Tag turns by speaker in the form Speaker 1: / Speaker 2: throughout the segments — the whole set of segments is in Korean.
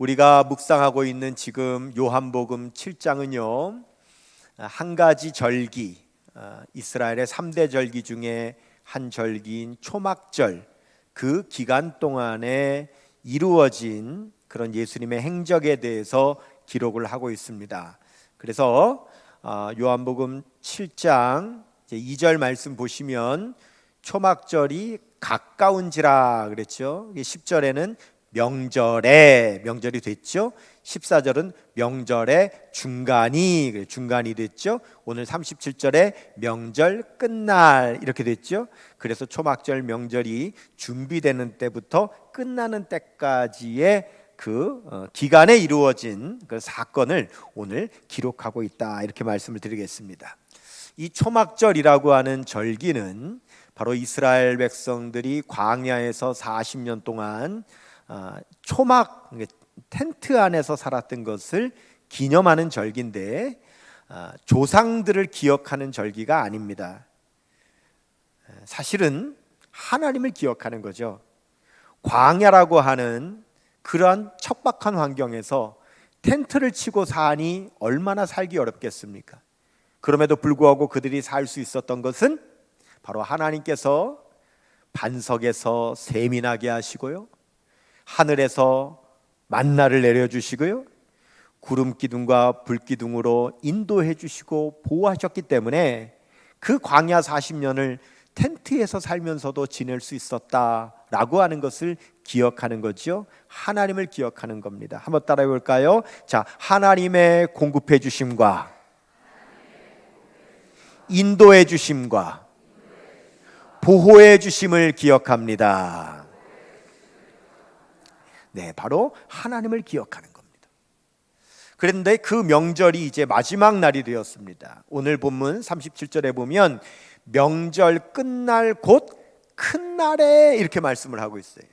Speaker 1: 우리가 묵상하고 있는 지금 요한복음 7장은요, 한 가지 절기, 이스라엘의 3대 절기 중에 한 절기인 초막절, 그 기간 동안에 이루어진 그런 예수님의 행적에 대해서 기록을 하고 있습니다. 그래서 요한복음 7장 2절 말씀 보시면 초막절이 가까운지라 그랬죠. 10절에는 명절이 됐죠. 14절은 명절의 중간이 됐죠. 오늘 37절에 명절 끝날 이렇게 됐죠. 그래서 초막절 명절이 준비되는 때부터 끝나는 때까지의 그 기간에 이루어진 그 사건을 오늘 기록하고 있다, 이렇게 말씀을 드리겠습니다. 이 초막절이라고 하는 절기는 바로 이스라엘 백성들이 광야에서 40년 동안 초막 텐트 안에서 살았던 것을 기념하는 절기인데, 조상들을 기억하는 절기가 아닙니다. 사실은 하나님을 기억하는 거죠. 광야라고 하는 그러한 척박한 환경에서 텐트를 치고 사니 얼마나 살기 어렵겠습니까? 그럼에도 불구하고 그들이 살 수 있었던 것은 바로 하나님께서 반석에서 샘이 나게 하시고요, 하늘에서 만나를 내려주시고요, 구름 기둥과 불 기둥으로 인도해 주시고 보호하셨기 때문에 그 광야 40년을 텐트에서 살면서도 지낼 수 있었다라고 하는 것을 기억하는 거죠. 하나님을 기억하는 겁니다. 한번 따라해 볼까요? 자, 하나님의 공급해 주심과 인도해 주심과 보호해 주심을 기억합니다. 네, 바로 하나님을 기억하는 겁니다. 그런데 그 명절이 이제 마지막 날이 되었습니다. 오늘 본문 37절에 보면 명절 끝날 곧 큰 날에 이렇게 말씀을 하고 있어요.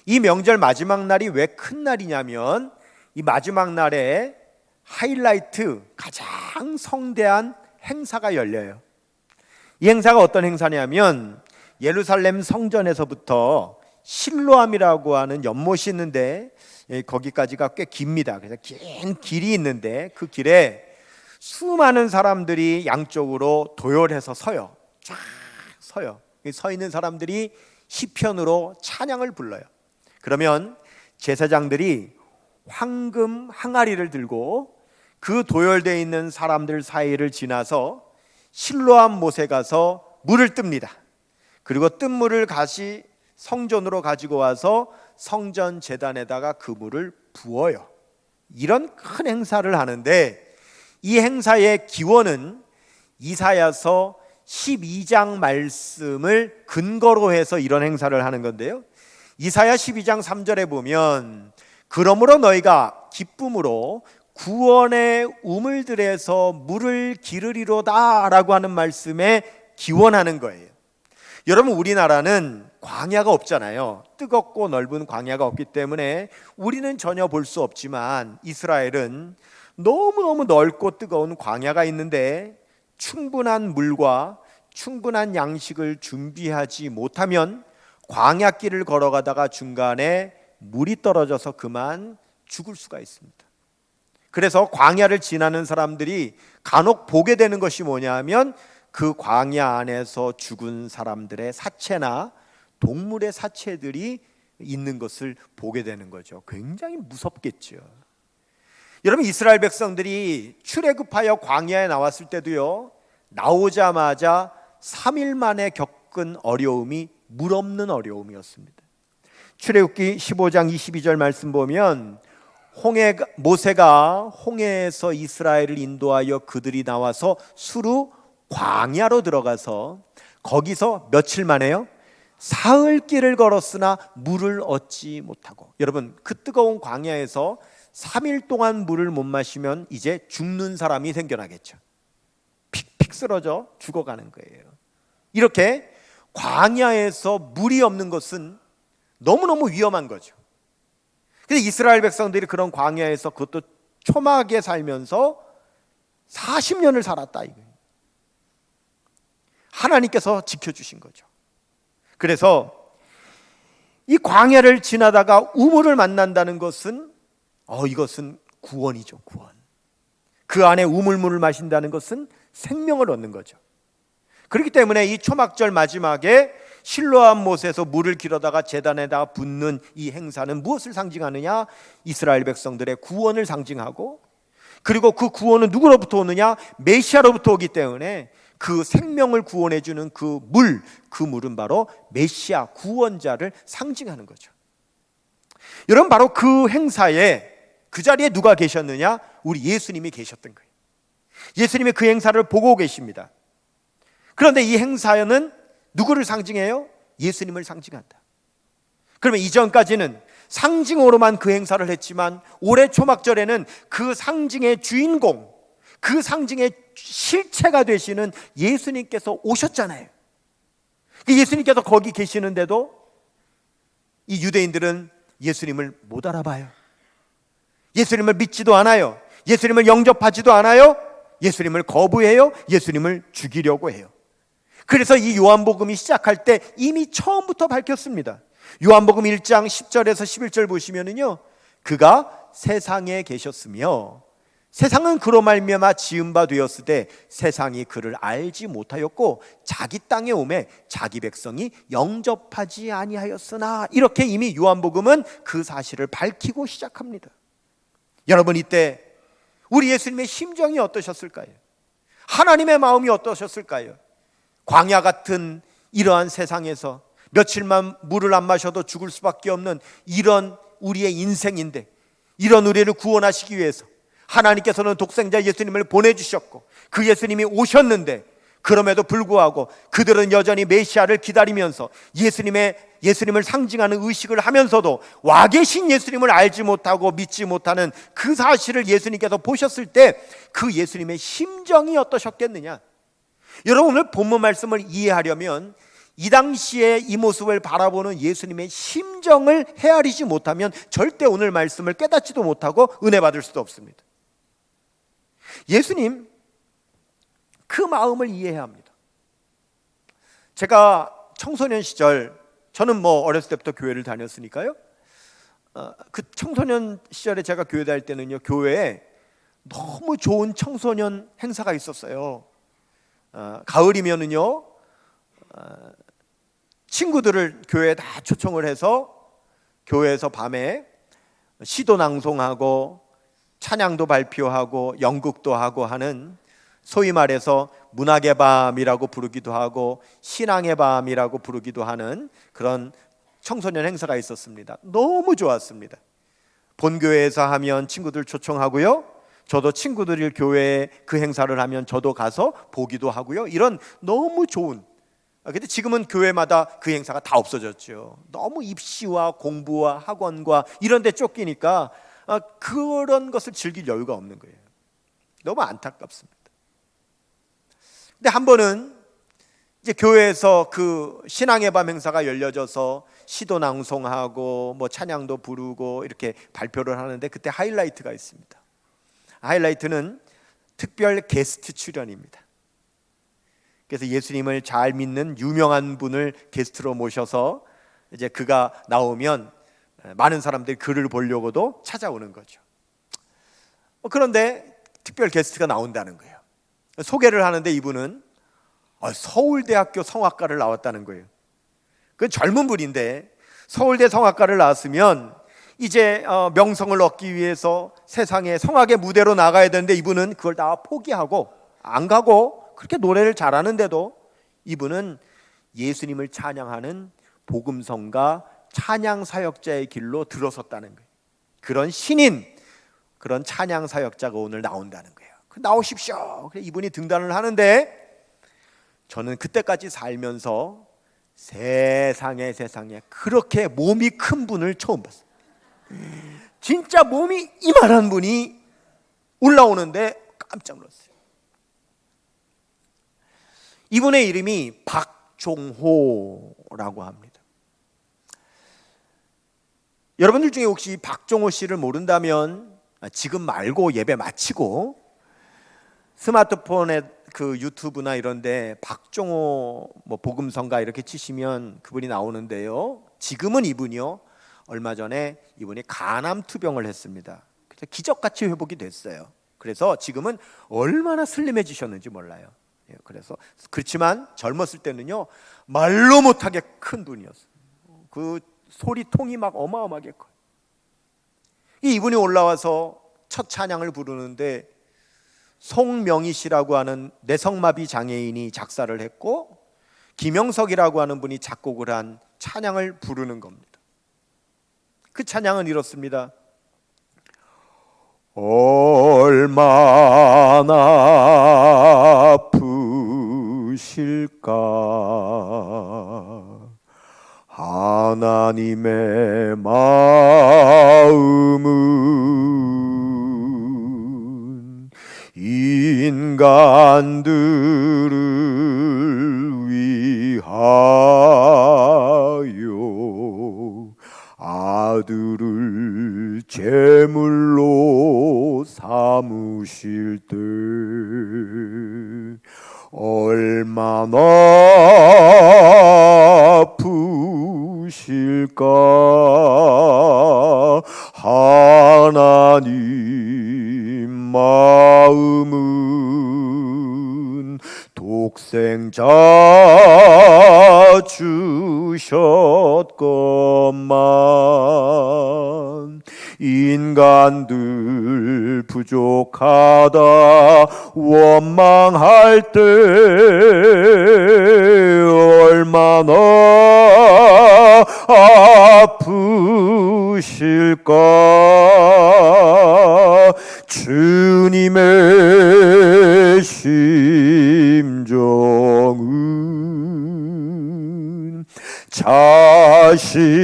Speaker 1: 이 명절 마지막 날이 왜 큰 날이냐면, 이 마지막 날에 하이라이트, 가장 성대한 행사가 열려요. 이 행사가 어떤 행사냐면, 예루살렘 성전에서부터 실로암이라고 하는 연못이 있는데, 거기까지가 꽤 깁니다. 그래서 긴 길이 있는데 그 길에 수많은 사람들이 양쪽으로 도열해서 서요. 쫙 서요. 서 있는 사람들이 시편으로 찬양을 불러요. 그러면 제사장들이 황금 항아리를 들고 그 도열되어 있는 사람들 사이를 지나서 실로암 못에 가서 물을 뜹니다. 그리고 뜬 물을 다시 성전으로 가지고 와서 성전 제단에다가 그 물을 부어요. 이런 큰 행사를 하는데, 이 행사의 기원은 이사야서 12장 말씀을 근거로 해서 이런 행사를 하는 건데요, 이사야 12장 3절에 보면 그러므로 너희가 기쁨으로 구원의 우물들에서 물을 기르리로다 라고 하는 말씀에 기원하는 거예요. 여러분, 우리나라는 광야가 없잖아요. 뜨겁고 넓은 광야가 없기 때문에 우리는 전혀 볼 수 없지만, 이스라엘은 너무너무 넓고 뜨거운 광야가 있는데 충분한 물과 충분한 양식을 준비하지 못하면 광야길을 걸어가다가 중간에 물이 떨어져서 그만 죽을 수가 있습니다. 그래서 광야를 지나는 사람들이 간혹 보게 되는 것이 뭐냐 하면, 그 광야 안에서 죽은 사람들의 사체나 동물의 사체들이 있는 것을 보게 되는 거죠. 굉장히 무섭겠죠. 여러분, 이스라엘 백성들이 출애굽하여 광야에 나왔을 때도요, 나오자마자 3일 만에 겪은 어려움이 물 없는 어려움이었습니다. 출애굽기 15장 22절 말씀 보면, 모세가 홍해에서 이스라엘을 인도하여 그들이 나와서 수루 광야로 들어가서 거기서 며칠 만에요? 사흘 길을 걸었으나 물을 얻지 못하고. 여러분, 그 뜨거운 광야에서 3일 동안 물을 못 마시면 이제 죽는 사람이 생겨나겠죠. 픽픽 쓰러져 죽어가는 거예요. 이렇게 광야에서 물이 없는 것은 너무너무 위험한 거죠. 근데 이스라엘 백성들이 그런 광야에서, 그것도 초막에 살면서 40년을 살았다 이거예요. 하나님께서 지켜주신 거죠. 그래서 이 광야를 지나다가 우물을 만난다는 것은 이것은 구원이죠, 구원. 그 안에 우물물을 마신다는 것은 생명을 얻는 거죠. 그렇기 때문에 이 초막절 마지막에 실로암 못에서 물을 길어다가 제단에다 붓는 이 행사는 무엇을 상징하느냐? 이스라엘 백성들의 구원을 상징하고, 그리고 그 구원은 누구로부터 오느냐? 메시아로부터 오기 때문에 그 생명을 구원해 주는 그 물은 바로 메시아 구원자를 상징하는 거죠. 여러분, 바로 그 행사에, 그 자리에 누가 계셨느냐? 우리 예수님이 계셨던 거예요. 예수님이 그 행사를 보고 계십니다. 그런데 이 행사는 누구를 상징해요? 예수님을 상징한다. 그러면 이전까지는 상징으로만 그 행사를 했지만 올해 초막절에는 그 상징의 주인공, 그 상징의 실체가 되시는 예수님께서 오셨잖아요. 예수님께서 거기 계시는데도 이 유대인들은 예수님을 못 알아봐요. 예수님을 믿지도 않아요. 예수님을 영접하지도 않아요. 예수님을 거부해요. 예수님을 죽이려고 해요. 그래서 이 요한복음이 시작할 때 이미 처음부터 밝혔습니다. 요한복음 1장 10절에서 11절 보시면은요, 그가 세상에 계셨으며 세상은 그로 말미암아 지은 바 되었으되 세상이 그를 알지 못하였고 자기 땅에 오매 자기 백성이 영접하지 아니하였으나, 이렇게 이미 요한복음은 그 사실을 밝히고 시작합니다. 여러분, 이때 우리 예수님의 심정이 어떠셨을까요? 하나님의 마음이 어떠셨을까요? 광야 같은 이러한 세상에서 며칠만 물을 안 마셔도 죽을 수밖에 없는 이런 우리의 인생인데, 이런 우리를 구원하시기 위해서 하나님께서는 독생자 예수님을 보내주셨고 그 예수님이 오셨는데, 그럼에도 불구하고 그들은 여전히 메시아를 기다리면서 예수님을 상징하는 의식을 하면서도 와 계신 예수님을 알지 못하고 믿지 못하는 그 사실을 예수님께서 보셨을 때 그 예수님의 심정이 어떠셨겠느냐? 여러분, 오늘 본문 말씀을 이해하려면 이 당시에 이 모습을 바라보는 예수님의 심정을 헤아리지 못하면 절대 오늘 말씀을 깨닫지도 못하고 은혜 받을 수도 없습니다. 예수님 그 마음을 이해해야 합니다. 제가 청소년 시절, 저는 어렸을 때부터 교회를 다녔으니까요, 그 청소년 시절에 제가 교회 다닐 때는요, 교회에 너무 좋은 청소년 행사가 있었어요. 가을이면은요, 친구들을 교회에 다 초청을 해서 교회에서 밤에 시도 낭송하고 찬양도 발표하고 연극도 하고 하는, 소위 말해서 문학의 밤이라고 부르기도 하고 신앙의 밤이라고 부르기도 하는 그런 청소년 행사가 있었습니다. 너무 좋았습니다. 본교회에서 하면 친구들 초청하고요, 저도 친구들이 교회에 그 행사를 하면 저도 가서 보기도 하고요. 이런 너무 좋은, 근데 지금은 교회마다 그 행사가 다 없어졌죠. 너무 입시와 공부와 학원과 이런 데 쫓기니까 그런 것을 즐길 여유가 없는 거예요. 너무 안타깝습니다. 근데 한 번은 이제 교회에서 그 신앙의 밤 행사가 열려져서 시도 낭송하고 찬양도 부르고 이렇게 발표를 하는데, 그때 하이라이트가 있습니다. 하이라이트는 특별 게스트 출연입니다. 그래서 예수님을 잘 믿는 유명한 분을 게스트로 모셔서 이제 그가 나오면 많은 사람들이 그를 보려고도 찾아오는 거죠. 그런데 특별 게스트가 나온다는 거예요. 소개를 하는데 이분은 서울대학교 성악과를 나왔다는 거예요. 그 젊은 분인데 서울대 성악과를 나왔으면 이제 명성을 얻기 위해서 세상에 성악의 무대로 나가야 되는데, 이분은 그걸 다 포기하고 안 가고, 그렇게 노래를 잘하는데도 이분은 예수님을 찬양하는 복음성가 찬양 사역자의 길로 들어섰다는 거예요. 그런 신인, 그런 찬양 사역자가 오늘 나온다는 거예요. 나오십시오. 그래 이분이 등단을 하는데, 저는 그때까지 살면서 세상에 그렇게 몸이 큰 분을 처음 봤어요. 진짜 몸이 이만한 분이 올라오는데 깜짝 놀랐어요. 이분의 이름이 박종호라고 합니다. 여러분들 중에 혹시 박종호 씨를 모른다면 지금 말고 예배 마치고 스마트폰에 그 유튜브나 이런데 박종호 복음성가 이렇게 치시면 그분이 나오는데요, 지금은 이분이요, 얼마 전에 이분이 간암 투병을 했습니다. 기적같이 회복이 됐어요. 그래서 지금은 얼마나 슬림해지셨는지 몰라요. 그래서 그렇지만 젊었을 때는요 말로 못하게 큰 분이었어요. 그 소리통이 막 어마어마하게 커요. 이분이 올라와서 첫 찬양을 부르는데 송명희 씨라고 하는 뇌성마비 장애인이 작사를 했고 김영석이라고 하는 분이 작곡을 한 찬양을 부르는 겁니다. 그 찬양은 이렇습니다. 얼마나 아프실까 하나님의 마음은 인간들을 위하여 아들을 제물로 삼으실 때 얼마나 아프실까 하나님 마음은 독생자 주셨건만 인간들 부족하다 원망할 때 얼마나 아프실까 주님의 심정은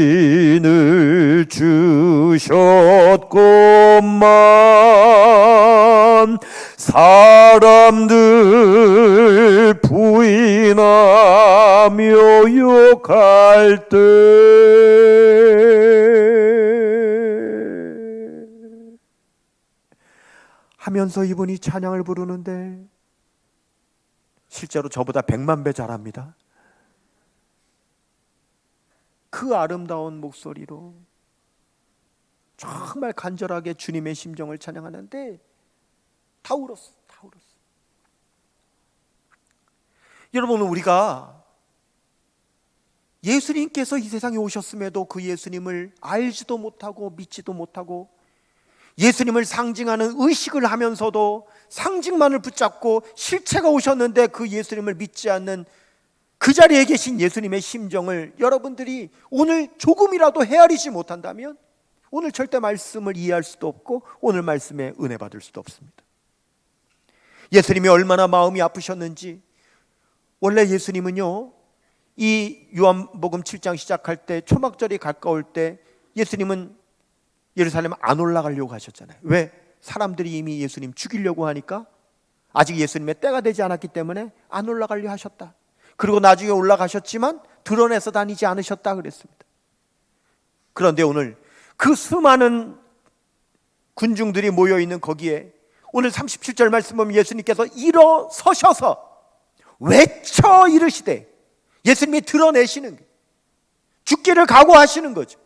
Speaker 1: 자신을 주셨건만 사람들 부인하며 욕할 때 하면서 이분이 찬양을 부르는데 실제로 저보다 100만 배 잘합니다. 그 아름다운 목소리로 정말 간절하게 주님의 심정을 찬양하는데 다 울었어. 여러분, 우리가 예수님께서 이 세상에 오셨음에도 그 예수님을 알지도 못하고 믿지도 못하고 예수님을 상징하는 의식을 하면서도 상징만을 붙잡고 실체가 오셨는데 그 예수님을 믿지 않는 그 자리에 계신 예수님의 심정을 여러분들이 오늘 조금이라도 헤아리지 못한다면 오늘 절대 말씀을 이해할 수도 없고 오늘 말씀에 은혜 받을 수도 없습니다. 예수님이 얼마나 마음이 아프셨는지, 원래 예수님은요 이 요한복음 7장 시작할 때 초막절이 가까울 때 예수님은 예루살렘 안 올라가려고 하셨잖아요. 왜? 사람들이 이미 예수님 죽이려고 하니까 아직 예수님의 때가 되지 않았기 때문에 안 올라가려 하셨다. 그리고 나중에 올라가셨지만 드러내서 다니지 않으셨다 그랬습니다. 그런데 오늘 그 수많은 군중들이 모여있는 거기에 오늘 37절 말씀 보면 예수님께서 일어서셔서 외쳐 이르시되, 예수님이 드러내시는 거예요. 죽기를 각오하시는 거죠.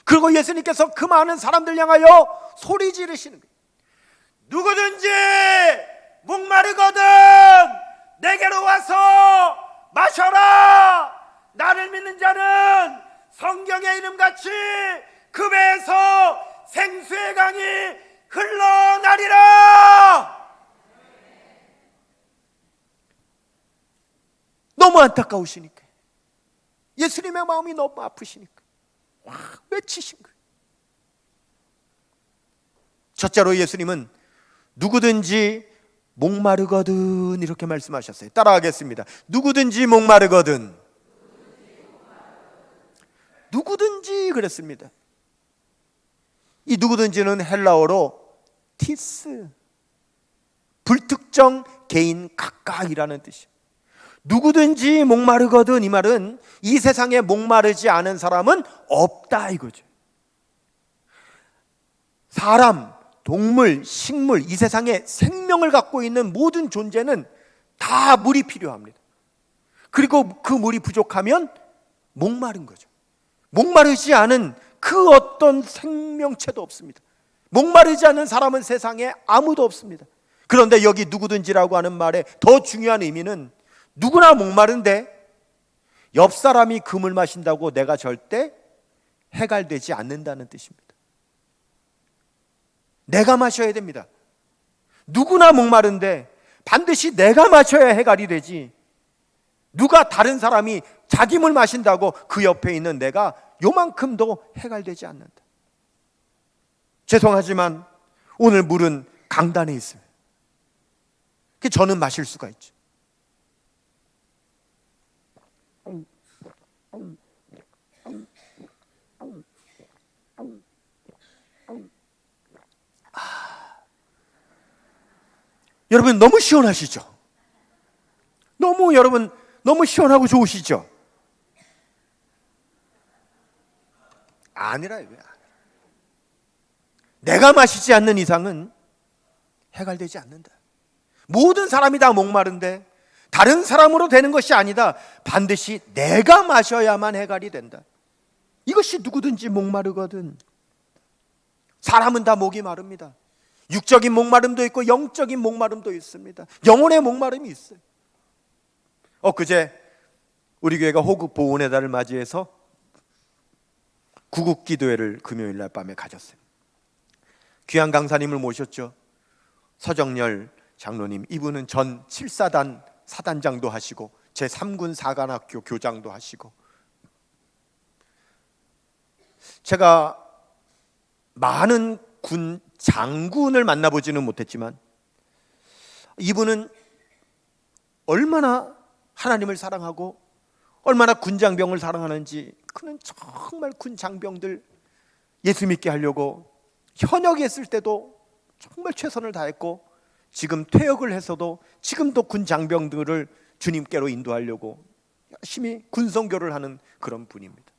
Speaker 1: 그리고 예수님께서 그 많은 사람들 향하여 소리 지르시는 거예요. 누구든지 목마르거든 내게로 와서 마셔라. 나를 믿는 자는 성경의 이름같이 그 배에서 생수의 강이 흘러나리라. 너무 안타까우시니까, 예수님의 마음이 너무 아프시니까 외치신 거예요. 첫째로 예수님은 누구든지 목마르거든 이렇게 말씀하셨어요. 따라하겠습니다. 누구든지 목마르거든. 누구든지 그랬습니다. 이 누구든지는 헬라어로 티스, 불특정 개인 각각이라는 뜻이에요. 누구든지 목마르거든, 이 말은 이 세상에 목마르지 않은 사람은 없다 이거죠. 사람, 동물, 식물, 이 세상에 생명을 갖고 있는 모든 존재는 다 물이 필요합니다. 그리고 그 물이 부족하면 목마른 거죠. 목마르지 않은 그 어떤 생명체도 없습니다. 목마르지 않는 사람은 세상에 아무도 없습니다. 그런데 여기 누구든지라고 하는 말에 더 중요한 의미는 누구나 목마른데 옆 사람이 금을 마신다고 내가 절대 해갈되지 않는다는 뜻입니다. 내가 마셔야 됩니다. 누구나 목마른데 반드시 내가 마셔야 해갈이 되지, 누가 다른 사람이 자기 물 마신다고 그 옆에 있는 내가 요만큼도 해갈되지 않는다. 죄송하지만 오늘 물은 강단에 있어요. 저는 마실 수가 있죠. 여러분 너무 시원하시죠? 여러분 너무 시원하고 좋으시죠? 아니라 이거야. 내가 마시지 않는 이상은 해갈되지 않는다. 모든 사람이 다 목마른데 다른 사람으로 되는 것이 아니다. 반드시 내가 마셔야만 해갈이 된다. 이것이 누구든지 목마르거든. 사람은 다 목이 마릅니다. 육적인 목마름도 있고 영적인 목마름도 있습니다. 영혼의 목마름이 있어요. 엊그제 우리 교회가 호국 보훈의 달을 맞이해서 구국기도회를 금요일날 밤에 가졌어요. 귀한 강사님을 모셨죠. 서정열 장로님, 이분은 전 7사단 사단장도 하시고 제3군 사관학교 교장도 하시고, 제가 많은 군 장군을 만나보지는 못했지만 이분은 얼마나 하나님을 사랑하고 얼마나 군장병을 사랑하는지, 그는 정말 군장병들 예수 믿게 하려고 현역에 있을 때도 정말 최선을 다했고, 지금 퇴역을 해서도 지금도 군장병들을 주님께로 인도하려고 열심히 군선교를 하는 그런 분입니다.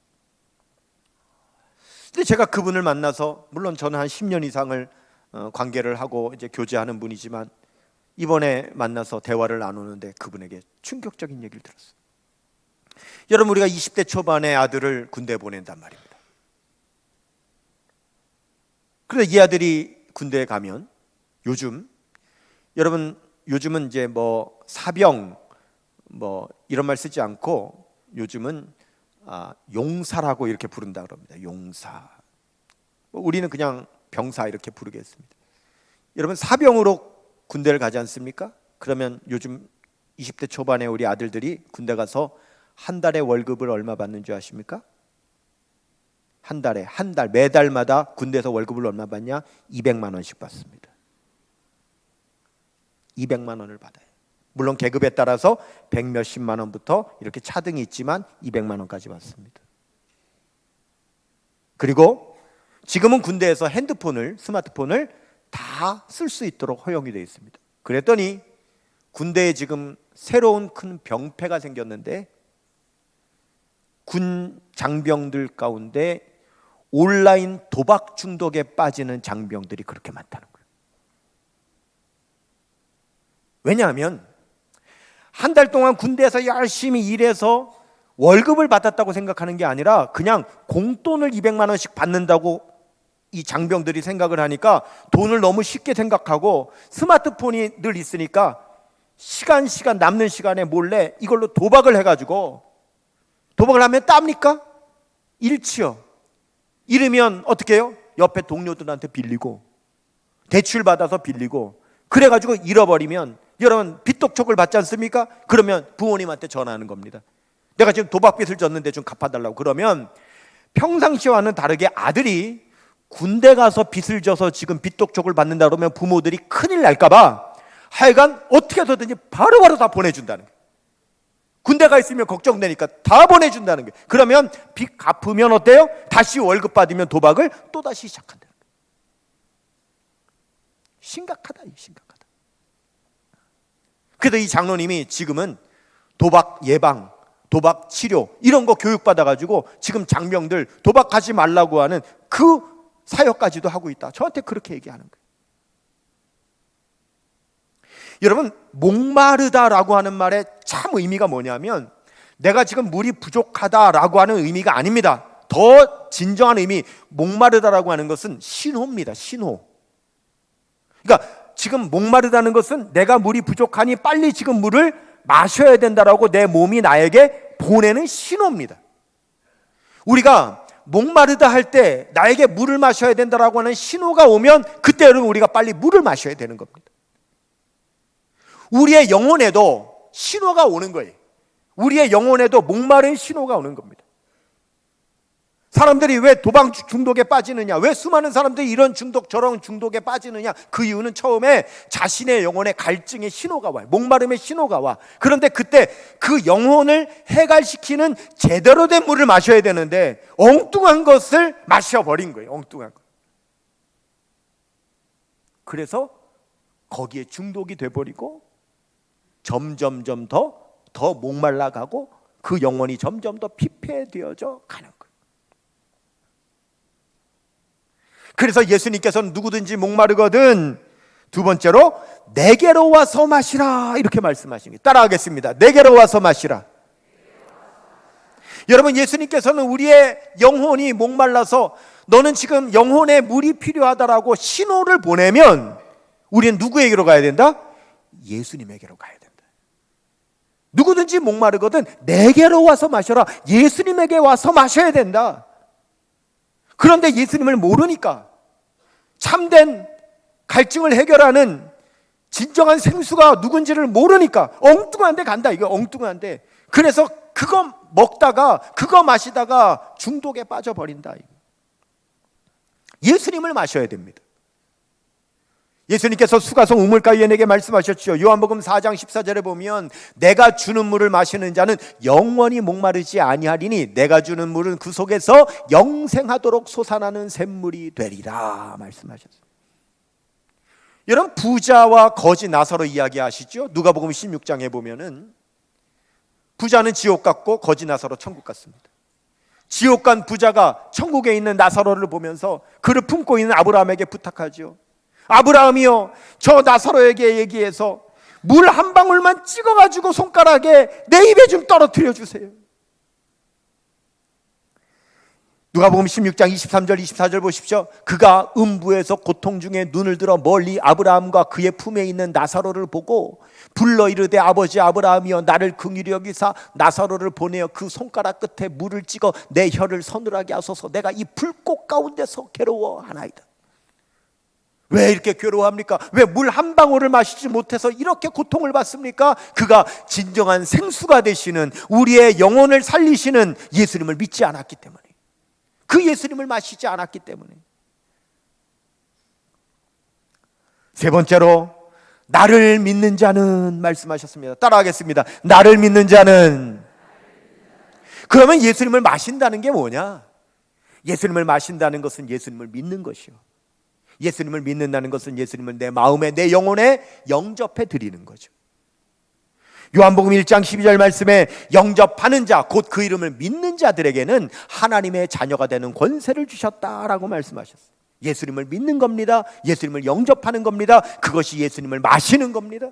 Speaker 1: 근데 제가 그분을 만나서, 물론 저는 한 10년 이상을 관계를 하고 이제 교제하는 분이지만, 이번에 만나서 대화를 나누는데 그분에게 충격적인 얘기를 들었어요. 여러분, 우리가 20대 초반의 아들을 군대에 보낸단 말입니다. 그런데 이 아들이 군대에 가면 요즘은 이제 뭐 사병 뭐 이런 말 쓰지 않고 요즘은 용사라고 이렇게 부른다 그럽니다. 용사. 우리는 그냥 병사 이렇게 부르겠습니다. 여러분, 사병으로 군대를 가지 않습니까? 그러면 요즘 20대 초반에 우리 아들들이 군대 가서 한 달에 월급을 얼마 받는 줄 아십니까? 한 달 매달마다 군대에서 월급을 얼마 받냐? 200만 원씩 받습니다. 200만 원을 받아요. 물론 계급에 따라서 100 몇십만 원부터 이렇게 차등이 있지만 200만 원까지 받습니다. 그리고 지금은 군대에서 스마트폰을 다 쓸 수 있도록 허용이 되어 있습니다. 그랬더니 군대에 지금 새로운 큰 병폐가 생겼는데, 군 장병들 가운데 온라인 도박 중독에 빠지는 장병들이 그렇게 많다는 거예요. 왜냐하면 한 달 동안 군대에서 열심히 일해서 월급을 받았다고 생각하는 게 아니라 그냥 공돈을 200만 원씩 받는다고 이 장병들이 생각을 하니까 돈을 너무 쉽게 생각하고, 스마트폰이 늘 있으니까 시간 남는 시간에 몰래 이걸로 도박을 해가지고, 도박을 하면 땁니까? 잃지요. 잃으면 어떻게 해요? 옆에 동료들한테 빌리고 대출 받아서 빌리고, 그래가지고 잃어버리면 여러분 빚독촉을 받지 않습니까? 그러면 부모님한테 전화하는 겁니다. 내가 지금 도박빚을 졌는데 좀 갚아달라고. 그러면 평상시와는 다르게 아들이 군대 가서 빚을 져서 지금 빚독촉을 받는다 그러면 부모들이 큰일 날까봐 하여간 어떻게 해서든지 바로바로 다 보내준다는 거예요. 군대 가 있으면 걱정되니까 다 보내준다는 거예요. 그러면 빚 갚으면 어때요? 다시 월급 받으면 도박을 또다시 시작한다는 거예요. 심각하다. 그래서 이 장로님이 지금은 도박 예방, 도박 치료 이런 거 교육받아가지고 지금 장병들 도박하지 말라고 하는 그 사역까지도 하고 있다. 저한테 그렇게 얘기하는 거예요. 여러분, 목마르다라고 하는 말의 참 의미가 뭐냐면, 내가 지금 물이 부족하다라고 하는 의미가 아닙니다. 더 진정한 의미, 목마르다라고 하는 것은 신호입니다. 신호. 그러니까 지금 목마르다는 것은 내가 물이 부족하니 빨리 지금 물을 마셔야 된다라고 내 몸이 나에게 보내는 신호입니다. 우리가 목마르다 할 때 나에게 물을 마셔야 된다라고 하는 신호가 오면 그때 여러분 우리가 빨리 물을 마셔야 되는 겁니다. 우리의 영혼에도 신호가 오는 거예요. 우리의 영혼에도 목마른 신호가 오는 겁니다. 사람들이 왜 도박 중독에 빠지느냐, 왜 수많은 사람들이 이런 중독 저런 중독에 빠지느냐, 그 이유는 처음에 자신의 영혼의 갈증의 신호가 와요. 목마름의 신호가 와. 그런데 그때 그 영혼을 해갈시키는 제대로 된 물을 마셔야 되는데 엉뚱한 것을 마셔버린 거예요. 엉뚱한 것. 그래서 거기에 중독이 돼버리고 점점점 더 목말라가고 그 영혼이 점점 더 피폐되어져 가는 거예요. 그래서 예수님께서는 누구든지 목마르거든 두 번째로 내게로 와서 마시라 이렇게 말씀하십니다. 따라하겠습니다. 내게로 와서 마시라. 여러분, 예수님께서는 우리의 영혼이 목말라서 너는 지금 영혼에 물이 필요하다라고 신호를 보내면 우리는 누구에게로 가야 된다? 예수님에게로 가야 된다. 누구든지 목마르거든 내게로 와서 마셔라. 예수님에게 와서 마셔야 된다. 그런데 예수님을 모르니까 참된 갈증을 해결하는 진정한 생수가 누군지를 모르니까 엉뚱한 데 간다. 이거 엉뚱한 데. 그래서 그거 먹다가 그거 마시다가 중독에 빠져버린다. 예수님을 마셔야 됩니다. 예수님께서 수가성 우물가위원에게 말씀하셨죠. 요한복음 4장 14절에 보면 내가 주는 물을 마시는 자는 영원히 목마르지 아니하리니 내가 주는 물은 그 속에서 영생하도록 솟아나는 샘물이 되리라 말씀하셨습니다. 여러분, 부자와 거지 나사로 이야기 아시죠? 누가복음 16장에 보면은 부자는 지옥 갔고 거지 나사로 천국 갔습니다. 지옥 간 부자가 천국에 있는 나사로를 보면서 그를 품고 있는 아브라함에게 부탁하죠. 아브라함이요, 저 나사로에게 얘기해서 물 한 방울만 찍어가지고 손가락에 내 입에 좀 떨어뜨려 주세요. 누가복음 16장 23절 24절 보십시오. 그가 음부에서 고통 중에 눈을 들어 멀리 아브라함과 그의 품에 있는 나사로를 보고 불러 이르되 아버지 아브라함이여 나를 긍휼히 여기사 나사로를 보내어 그 손가락 끝에 물을 찍어 내 혀를 서늘하게 하소서. 내가 이 불꽃 가운데서 괴로워하나이다. 왜 이렇게 괴로워합니까? 왜 물 한 방울을 마시지 못해서 이렇게 고통을 받습니까? 그가 진정한 생수가 되시는 우리의 영혼을 살리시는 예수님을 믿지 않았기 때문에, 그 예수님을 마시지 않았기 때문에. 세 번째로 나를 믿는 자는 말씀하셨습니다. 따라하겠습니다. 나를 믿는 자는. 그러면 예수님을 마신다는 게 뭐냐? 예수님을 마신다는 것은 예수님을 믿는 것이요, 예수님을 믿는다는 것은 예수님을 내 마음에 내 영혼에 영접해 드리는 거죠. 요한복음 1장 12절 말씀에 영접하는 자, 곧 그 이름을 믿는 자들에게는 하나님의 자녀가 되는 권세를 주셨다라고 말씀하셨어요. 예수님을 믿는 겁니다. 예수님을 영접하는 겁니다. 그것이 예수님을 마시는 겁니다.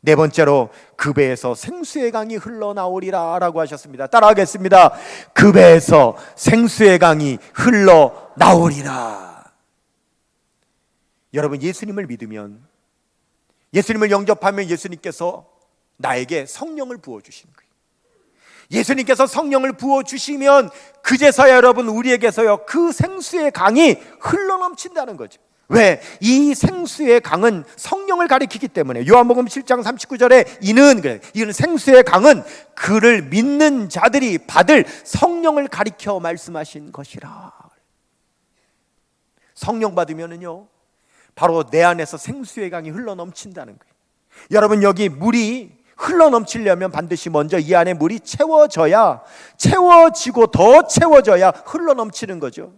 Speaker 1: 네 번째로 그 배에서 생수의 강이 흘러나오리라 라고 하셨습니다. 따라하겠습니다. 그 배에서 생수의 강이 흘러나오리라. 여러분, 예수님을 믿으면, 예수님을 영접하면 예수님께서 나에게 성령을 부어주시는 거예요. 예수님께서 성령을 부어주시면 그제서야 여러분 우리에게서요 그 생수의 강이 흘러넘친다는 거죠. 왜? 이 생수의 강은 성령을 가리키기 때문에. 요한복음 7장 39절에 이는 생수의 강은 그를 믿는 자들이 받을 성령을 가리켜 말씀하신 것이라. 성령 받으면은요 바로 내 안에서 생수의 강이 흘러넘친다는 거예요. 여러분, 여기 물이 흘러넘치려면 반드시 먼저 이 안에 물이 채워지고 더 채워져야 흘러넘치는 거죠.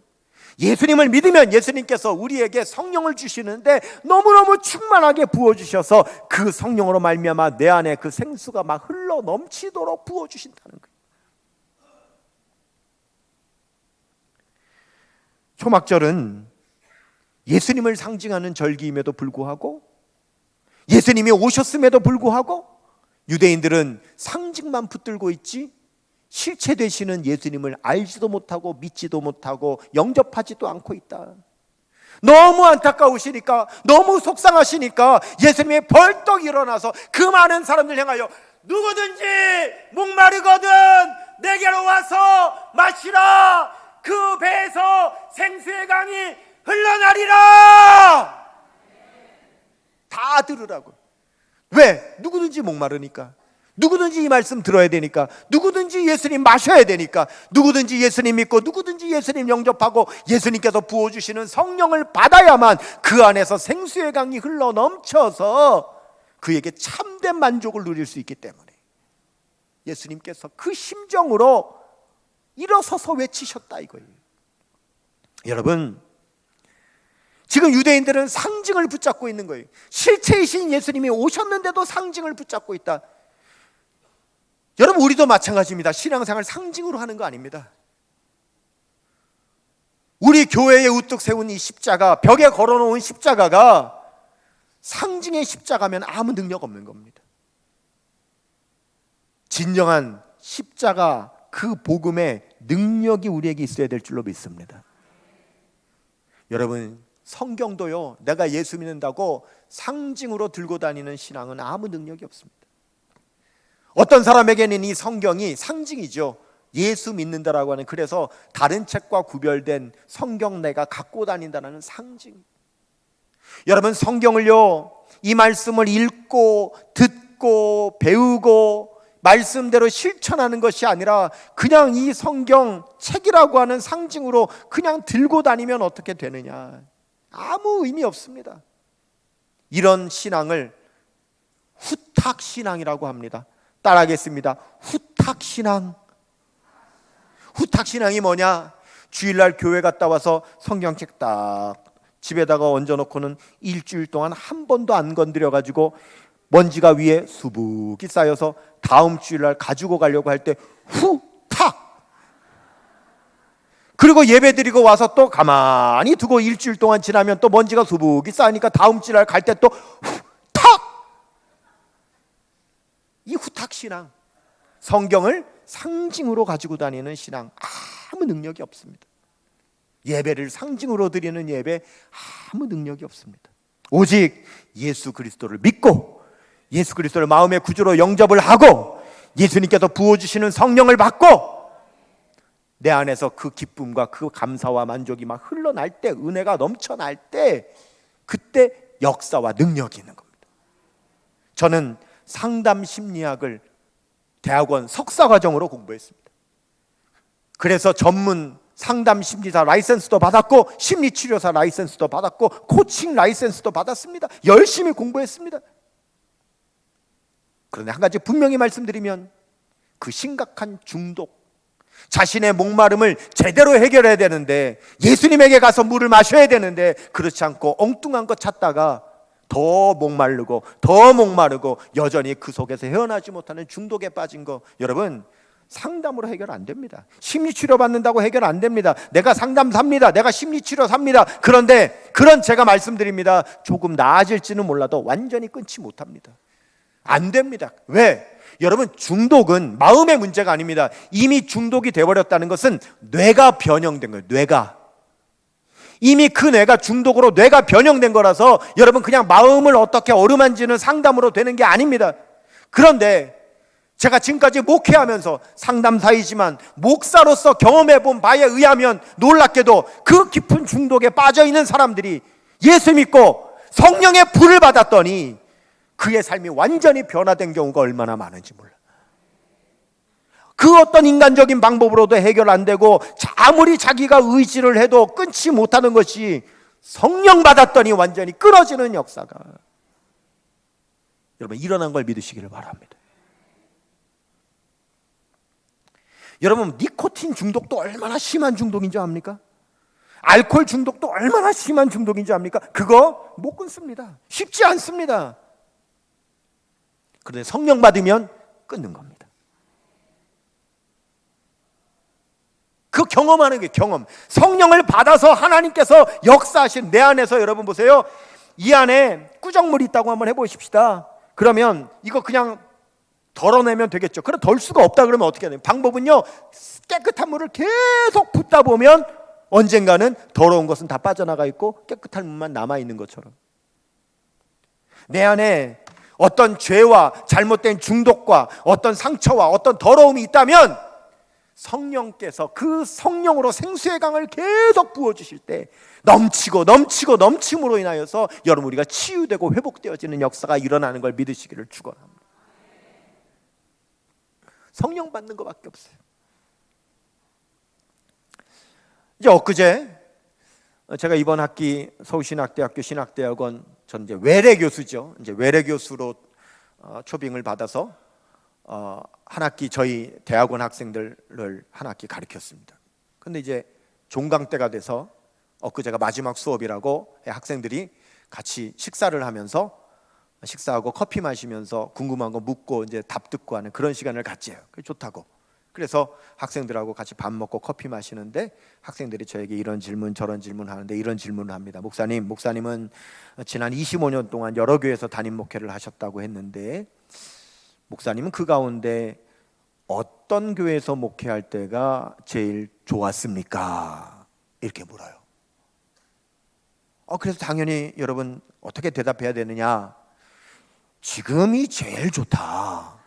Speaker 1: 예수님을 믿으면 예수님께서 우리에게 성령을 주시는데 너무너무 충만하게 부어주셔서 그 성령으로 말미암아 내 안에 그 생수가 막 흘러넘치도록 부어주신다는 거예요. 초막절은 예수님을 상징하는 절기임에도 불구하고, 예수님이 오셨음에도 불구하고 유대인들은 상징만 붙들고 있지 실체 되시는 예수님을 알지도 못하고 믿지도 못하고 영접하지도 않고 있다. 너무 안타까우시니까, 너무 속상하시니까 예수님이 벌떡 일어나서 그 많은 사람들 향하여 누구든지 목마르거든 내게로 와서 마시라. 그 배에서 생수의 강이 흘러나리라. 다 들으라고. 왜? 누구든지 목마르니까, 누구든지 이 말씀 들어야 되니까, 누구든지 예수님 마셔야 되니까, 누구든지 예수님 믿고 누구든지 예수님 영접하고 예수님께서 부어주시는 성령을 받아야만 그 안에서 생수의 강이 흘러 넘쳐서 그에게 참된 만족을 누릴 수 있기 때문에 예수님께서 그 심정으로 일어서서 외치셨다 이거예요. 여러분, 지금 유대인들은 상징을 붙잡고 있는 거예요. 실체이신 예수님이 오셨는데도 상징을 붙잡고 있다. 여러분, 우리도 마찬가지입니다. 신앙생활 상징으로 하는 거 아닙니다. 우리 교회에 우뚝 세운 이 십자가, 벽에 걸어놓은 십자가가 상징의 십자가면 아무 능력 없는 겁니다. 진정한 십자가 그 복음의 능력이 우리에게 있어야 될 줄로 믿습니다. 여러분, 성경도요, 내가 예수 믿는다고 상징으로 들고 다니는 신앙은 아무 능력이 없습니다. 어떤 사람에게는 이 성경이 상징이죠. 예수 믿는다라고 하는, 그래서 다른 책과 구별된 성경 내가 갖고 다닌다는 상징. 여러분, 성경을요, 이 말씀을 읽고 듣고 배우고 말씀대로 실천하는 것이 아니라 그냥 이 성경 책이라고 하는 상징으로 그냥 들고 다니면 어떻게 되느냐. 아무 의미 없습니다. 이런 신앙을 후탁신앙이라고 합니다. 따라하겠습니다. 후탁신앙. 후탁신앙이 뭐냐? 주일날 교회 갔다 와서 성경책 딱 집에다가 얹어놓고는 일주일 동안 한 번도 안 건드려가지고 먼지가 위에 수북이 쌓여서 다음 주일날 가지고 가려고 할 때 후탁. 그리고 예배 드리고 와서 또 가만히 두고 일주일 동안 지나면 또 먼지가 수북이 쌓이니까 다음 주일날 갈 때 또 후탁. 이 후탁신앙, 성경을 상징으로 가지고 다니는 신앙, 아무 능력이 없습니다. 예배를 상징으로 드리는 예배, 아무 능력이 없습니다. 오직 예수 그리스도를 믿고 예수 그리스도를 마음의 구주로 영접을 하고 예수님께서 부어주시는 성령을 받고 내 안에서 그 기쁨과 그 감사와 만족이 막 흘러날 때, 은혜가 넘쳐날 때, 그때 역사와 능력이 있는 겁니다. 저는 상담 심리학을 대학원 석사과정으로 공부했습니다. 그래서 전문 상담 심리사 라이센스도 받았고 심리치료사 라이센스도 받았고 코칭 라이센스도 받았습니다. 열심히 공부했습니다. 그런데 한 가지 분명히 말씀드리면, 그 심각한 중독, 자신의 목마름을 제대로 해결해야 되는데, 예수님에게 가서 물을 마셔야 되는데 그렇지 않고 엉뚱한 것 찾다가 더 목마르고 더 목마르고 여전히 그 속에서 헤어나지 못하는 중독에 빠진 거, 여러분, 상담으로 해결 안 됩니다. 심리치료 받는다고 해결 안 됩니다. 내가 상담 삽니다. 내가 심리치료 삽니다. 그런데 그런 제가 말씀드립니다. 조금 나아질지는 몰라도 완전히 끊지 못합니다. 안 됩니다. 왜? 여러분, 중독은 마음의 문제가 아닙니다. 이미 중독이 되어버렸다는 것은 뇌가 변형된 거예요. 뇌가 이미 그 뇌가 중독으로 뇌가 변형된 거라서 여러분, 그냥 마음을 어떻게 어루만지는 상담으로 되는 게 아닙니다. 그런데 제가 지금까지 목회하면서 상담사이지만 목사로서 경험해 본 바에 의하면 놀랍게도 그 깊은 중독에 빠져 있는 사람들이 예수 믿고 성령의 불을 받았더니 그의 삶이 완전히 변화된 경우가 얼마나 많은지 몰라. 그 어떤 인간적인 방법으로도 해결 안 되고 아무리 자기가 의지를 해도 끊지 못하는 것이 성령 받았더니 완전히 끊어지는 역사가, 여러분, 일어난 걸 믿으시기를 바랍니다. 여러분, 니코틴 중독도 얼마나 심한 중독인 줄 압니까? 알코올 중독도 얼마나 심한 중독인 줄 압니까? 그거 못 끊습니다. 쉽지 않습니다. 그런데 성령 받으면 끊는 겁니다. 그 경험하는 게 경험. 성령을 받아서 하나님께서 역사하신 내 안에서, 여러분 보세요. 이 안에 꾸정물이 있다고 한번 해보십시다. 그러면 이거 그냥 덜어내면 되겠죠. 그럼 덜 수가 없다 그러면 어떻게 해야 돼요? 방법은요, 깨끗한 물을 계속 붓다 보면 언젠가는 더러운 것은 다 빠져나가 있고 깨끗한 물만 남아있는 것처럼, 내 안에 어떤 죄와 잘못된 중독과 어떤 상처와 어떤 더러움이 있다면 성령께서 그 성령으로 생수의 강을 계속 부어주실 때 넘치고 넘치고 넘침으로 인하여서 여러분 우리가 치유되고 회복되어지는 역사가 일어나는 걸 믿으시기를 축원합니다. 성령 받는 것밖에 없어요. 이제 엊그제 제가 이번 학기 서울신학대학교 신학대학원, 전 이제 외래 교수죠. 이제 외래 교수로 초빙을 받아서 한 학기 저희 대학원 학생들을 한 학기 가르쳤습니다. 근데 이제 종강 때가 돼서 엊그제가 마지막 수업이라고 학생들이 같이 식사를 하면서, 식사하고 커피 마시면서 궁금한 거 묻고 이제 답 듣고 하는 그런 시간을 갖지요. 그게 좋다고. 그래서 학생들하고 같이 밥 먹고 커피 마시는데 학생들이 저에게 이런 질문 저런 질문 하는데 이런 질문을 합니다. 목사님은 지난 25년 동안 여러 교회에서 담임 목회를 하셨다고 했는데 목사님은 그 가운데 어떤 교회에서 목회할 때가 제일 좋았습니까? 이렇게 물어요. 그래서 당연히 여러분 어떻게 대답해야 되느냐? 지금이 제일 좋다.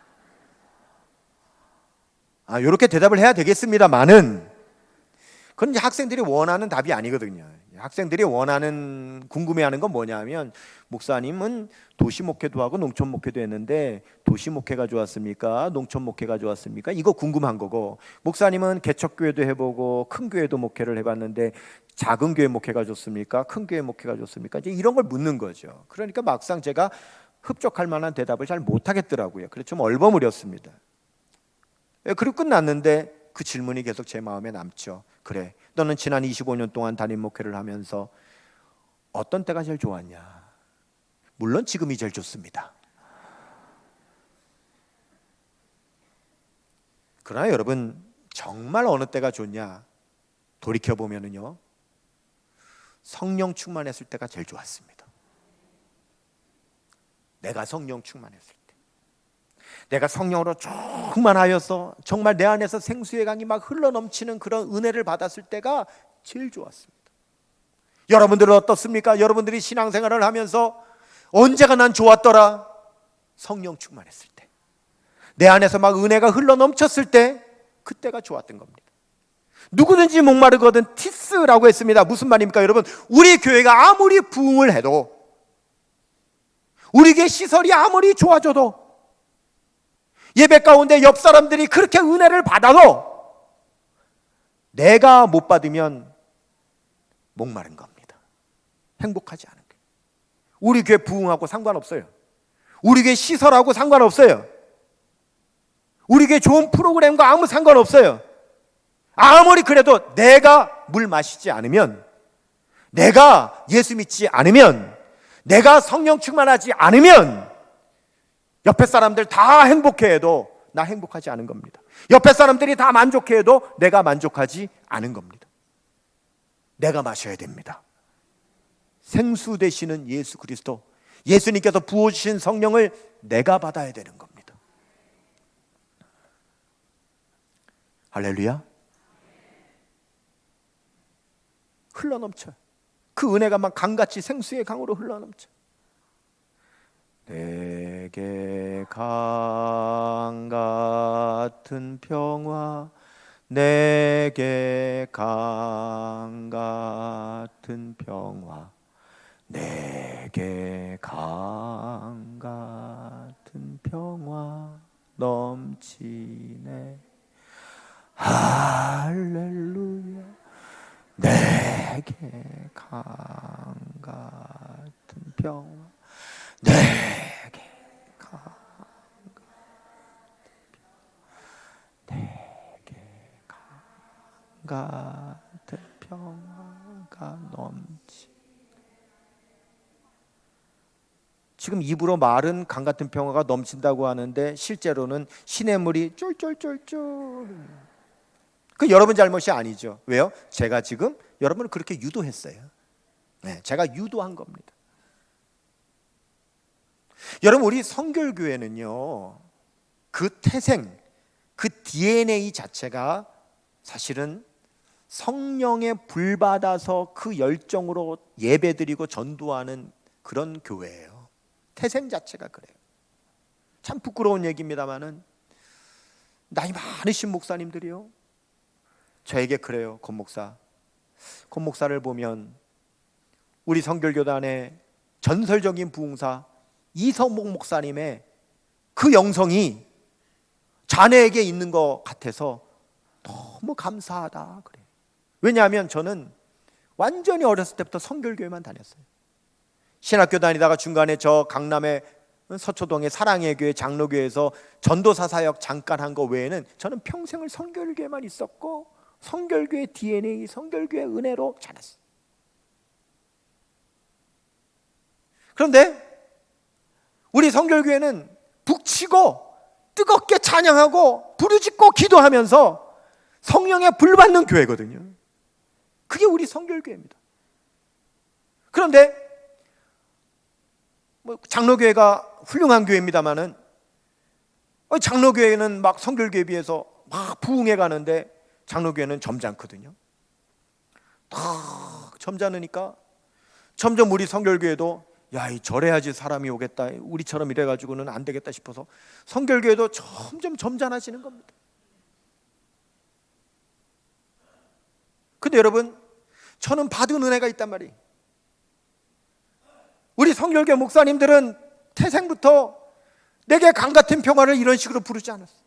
Speaker 1: 이렇게 대답을 해야 되겠습니다만은 그건 이제 학생들이 원하는 답이 아니거든요. 학생들이 원하는, 궁금해하는 건 뭐냐면, 목사님은 도시 목회도 하고 농촌 목회도 했는데 도시 목회가 좋았습니까? 농촌 목회가 좋았습니까? 이거 궁금한 거고, 목사님은 개척교회도 해보고 큰 교회도 목회를 해봤는데 작은 교회 목회가 좋습니까? 큰 교회 목회가 좋습니까? 이제 이런 걸 묻는 거죠. 그러니까 막상 제가 흡족할 만한 대답을 잘 못하겠더라고요. 그래서 좀 얼버무렸습니다. 그리고 끝났는데 그 질문이 계속 제 마음에 남죠. 그래, 너는 지난 25년 동안 담임 목회를 하면서 어떤 때가 제일 좋았냐? 물론 지금이 제일 좋습니다. 그러나 여러분, 정말 어느 때가 좋냐? 돌이켜보면은요, 성령 충만했을 때가 제일 좋았습니다. 내가 성령 충만했을 때, 내가 성령으로 충만하여서 정말 내 안에서 생수의 강이 막 흘러넘치는 그런 은혜를 받았을 때가 제일 좋았습니다. 여러분들은 어떻습니까? 여러분들이 신앙생활을 하면서 언제가 난 좋았더라? 성령 충만했을 때, 내 안에서 막 은혜가 흘러넘쳤을 때, 그때가 좋았던 겁니다. 누구든지 목마르거든 티스라고 했습니다. 무슨 말입니까 여러분? 우리 교회가 아무리 부흥을 해도, 우리 교회 시설이 아무리 좋아져도, 예배 가운데 옆 사람들이 그렇게 은혜를 받아도 내가 못 받으면 목마른 겁니다. 행복하지 않은 거예요. 우리 교회 부흥하고 상관없어요. 우리 교회 시설하고 상관없어요. 우리 교회 좋은 프로그램과 아무 상관없어요. 아무리 그래도 내가 물 마시지 않으면, 내가 예수 믿지 않으면, 내가 성령 충만하지 않으면 옆에 사람들 다 행복해해도 나 행복하지 않은 겁니다. 옆에 사람들이 다 만족해해도 내가 만족하지 않은 겁니다. 내가 마셔야 됩니다. 생수 되시는 예수 그리스도, 예수님께서 부어주신 성령을 내가 받아야 되는 겁니다. 할렐루야. 흘러넘쳐요. 그 은혜가 막 강같이 생수의 강으로 흘러넘쳐. 내게 강 같은 평화, 내게 강 같은 평화, 내게 강 같은 평화 넘치네. 할렐루야. 내게 강 같은 평화, 내게 강 같은 평화가 넘치. 지금 입으로 말은 강 같은 평화가 넘친다고 하는데 실제로는 시냇물이 쫄쫄쫄쫄. 그 여러분 잘못이 아니죠. 왜요? 제가 지금 여러분을 그렇게 유도했어요. 네, 제가 유도한 겁니다. 여러분, 우리 성결교회는요, 그 태생, 그 DNA 자체가 사실은 성령에 불받아서 그 열정으로 예배드리고 전도하는 그런 교회예요. 태생 자체가 그래요. 참 부끄러운 얘기입니다마는 나이 많으신 목사님들이요, 저에게 그래요. 권 목사를 보면 우리 성결교단의 전설적인 부흥사 이성목 목사님의 그 영성이 자네에게 있는 것 같아서 너무 감사하다 그래요. 왜냐하면 저는 완전히 어렸을 때부터 성결교회만 다녔어요. 신학교 다니다가 중간에 저 강남의 서초동의 사랑의 교회 장로교회에서 전도사 사역 잠깐 한 거 외에는 저는 평생을 성결교회만 있었고 성결교회 DNA, 성결교회 은혜로 자랐어요. 그런데 우리 성결교회는 북치고 뜨겁게 찬양하고 부르짖고 기도하면서 성령에 불받는 교회거든요. 그게 우리 성결교회입니다. 그런데 장로교회가 훌륭한 교회입니다만은 장로교회는 막 성결교회에 비해서 막 부흥해 가는데 장로교회는 점잖거든요. 딱 점잖으니까 점점 우리 성결교회도 야, 이 절해야지 사람이 오겠다, 우리처럼 이래가지고는 안 되겠다 싶어서 성결교회도 점점 점잖아지는 겁니다. 근데 여러분, 저는 받은 은혜가 있단 말이에요. 우리 성결교회 목사님들은 태생부터 내게 강같은 평화를 이런 식으로 부르지 않았어요.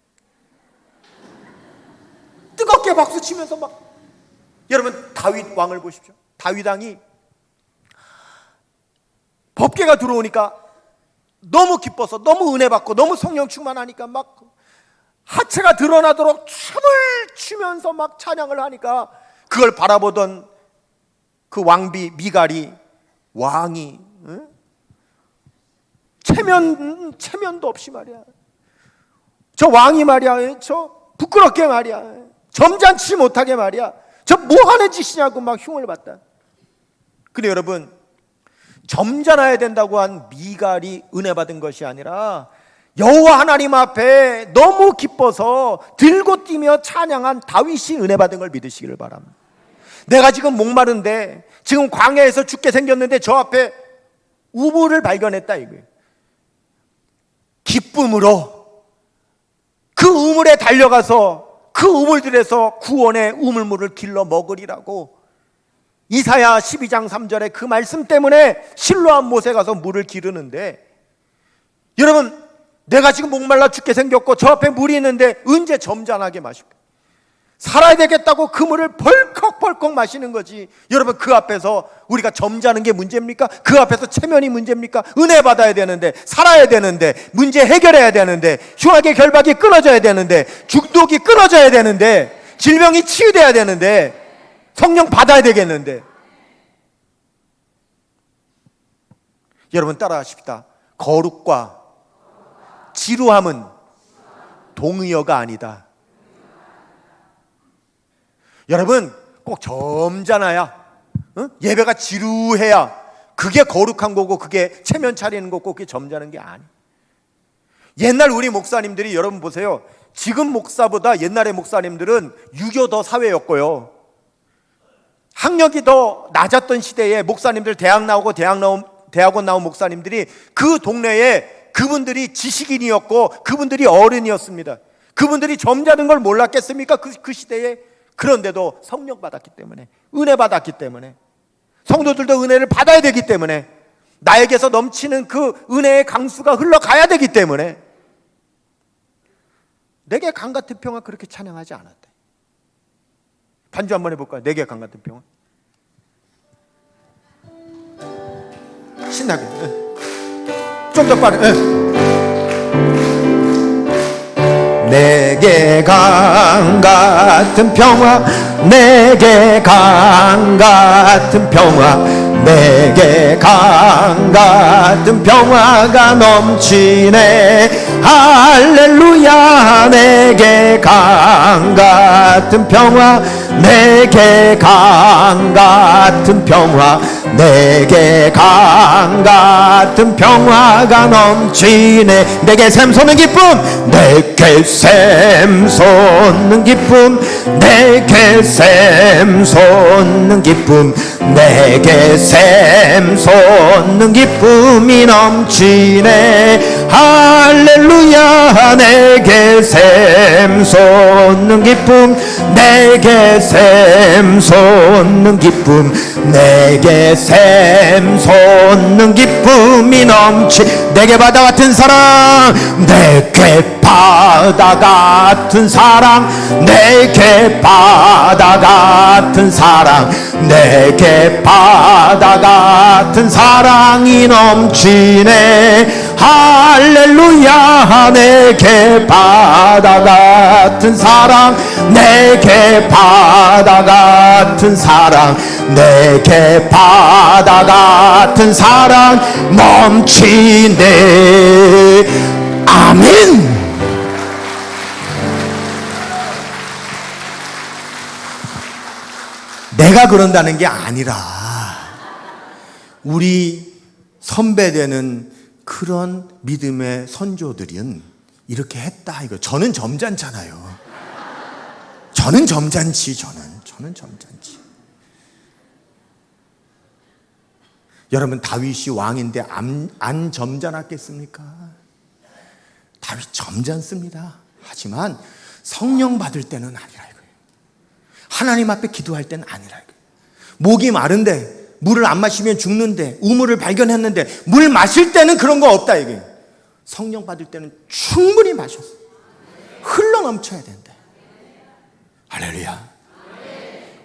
Speaker 1: 뜨겁게 박수치면서 막, 여러분 다윗 왕을 보십시오. 다윗 왕이 법궤가 들어오니까 너무 기뻐서, 너무 은혜 받고 너무 성령 충만하니까 막 하체가 드러나도록 춤을 추면서 막 찬양을 하니까 그걸 바라보던 그 왕비 미갈이, 왕이 체면도 없이 말이야, 저 왕이 말이야, 저 부끄럽게 말이야, 점잖지 못하게 말이야, 저 뭐하는 짓이냐고 막 흉을 봤다. 근데 여러분, 점잖아야 된다고 한 미갈이 은혜 받은 것이 아니라 여호와 하나님 앞에 너무 기뻐서 들고 뛰며 찬양한 다윗이 은혜 받은 걸 믿으시기를 바랍니다. 내가 지금 목마른데, 지금 광야에서 죽게 생겼는데 저 앞에 우물을 발견했다 이거예요. 기쁨으로 그 우물에 달려가서 그 우물들에서 구원의 우물물을 길러 먹으리라고 이사야 12장 3절에 그 말씀 때문에 실로암 못에 가서 물을 기르는데, 여러분 내가 지금 목말라 죽게 생겼고 저 앞에 물이 있는데 언제 점잖하게 마실까? 살아야 되겠다고 그 물을 벌컥벌컥 마시는 거지. 여러분, 그 앞에서 우리가 점잖은 게 문제입니까? 그 앞에서 체면이 문제입니까? 은혜 받아야 되는데, 살아야 되는데, 문제 해결해야 되는데, 흉악의 결박이 끊어져야 되는데, 중독이 끊어져야 되는데, 질병이 치유돼야 되는데, 성령 받아야 되겠는데. 여러분 따라하십시다. 거룩과 지루함은 동의어가 아니다. 여러분 꼭 점잖아야, 예배가 지루해야 그게 거룩한 거고, 그게 체면 차리는 거고, 그게 점잖은 게 아니에요. 옛날 우리 목사님들이, 여러분 보세요, 지금 목사보다 옛날의 목사님들은 유교 더 사회였고요, 학력이 더 낮았던 시대에 목사님들 대학원 나온 목사님들이 그 동네에 그분들이 지식인이었고 그분들이 어른이었습니다. 그분들이 점잖은 걸 몰랐겠습니까? 그 시대에. 그런데도 성령 받았기 때문에, 은혜 받았기 때문에, 성도들도 은혜를 받아야 되기 때문에, 나에게서 넘치는 그 은혜의 강수가 흘러가야 되기 때문에 내게 강같은 평화 그렇게 찬양하지 않았다. 반주 한번 해볼까요? 내게 강같은 평화. 신나게 좀 더 빠르게.
Speaker 2: 내게 강같은 평화, 내게 강같은 평화, 내게 강같은 평화가 넘치네. 할렐루야. 내게 강같은 평화, 내게 강같은 평화, 내게 강 같은 평화가 넘치네. 내게 샘솟는 기쁨, 내게 샘솟는 기쁨, 내게 샘솟는 기쁨, 내게 샘솟는 기쁨이 넘치네. 할렐루야. 내게 샘솟는 기쁨, 내게 샘솟는 기쁨, 내게 샘솟는 기쁨이 넘치. 내게 바다 같은 사랑, 내게 바다 같은 사랑, 내게 바다 같은 사랑, 내게 바다 같은 사랑이 넘치네. 할렐루야. 내게 바다 같은 사랑, 내게 바다 같은 사랑, 내게 바다 같은 사랑 넘치네. 아멘. 내가 그런다는 게 아니라 우리 선배되는 그런 믿음의 선조들은 이렇게 했다 이거. 저는 점잖잖아요. 저는 점잖지. 저는 점잖지. 여러분, 다윗이 왕인데 안 점잖았겠습니까? 다윗 점잖습니다. 하지만 성령 받을 때는 아니라 이거예요. 하나님 앞에 기도할 때는 아니라 이거예요. 목이 마른데 물을 안 마시면 죽는데 우물을 발견했는데 물 마실 때는 그런 거 없다 이게. 성령 받을 때는 충분히 마셔서 흘러 넘쳐야 된다. 할렐루야.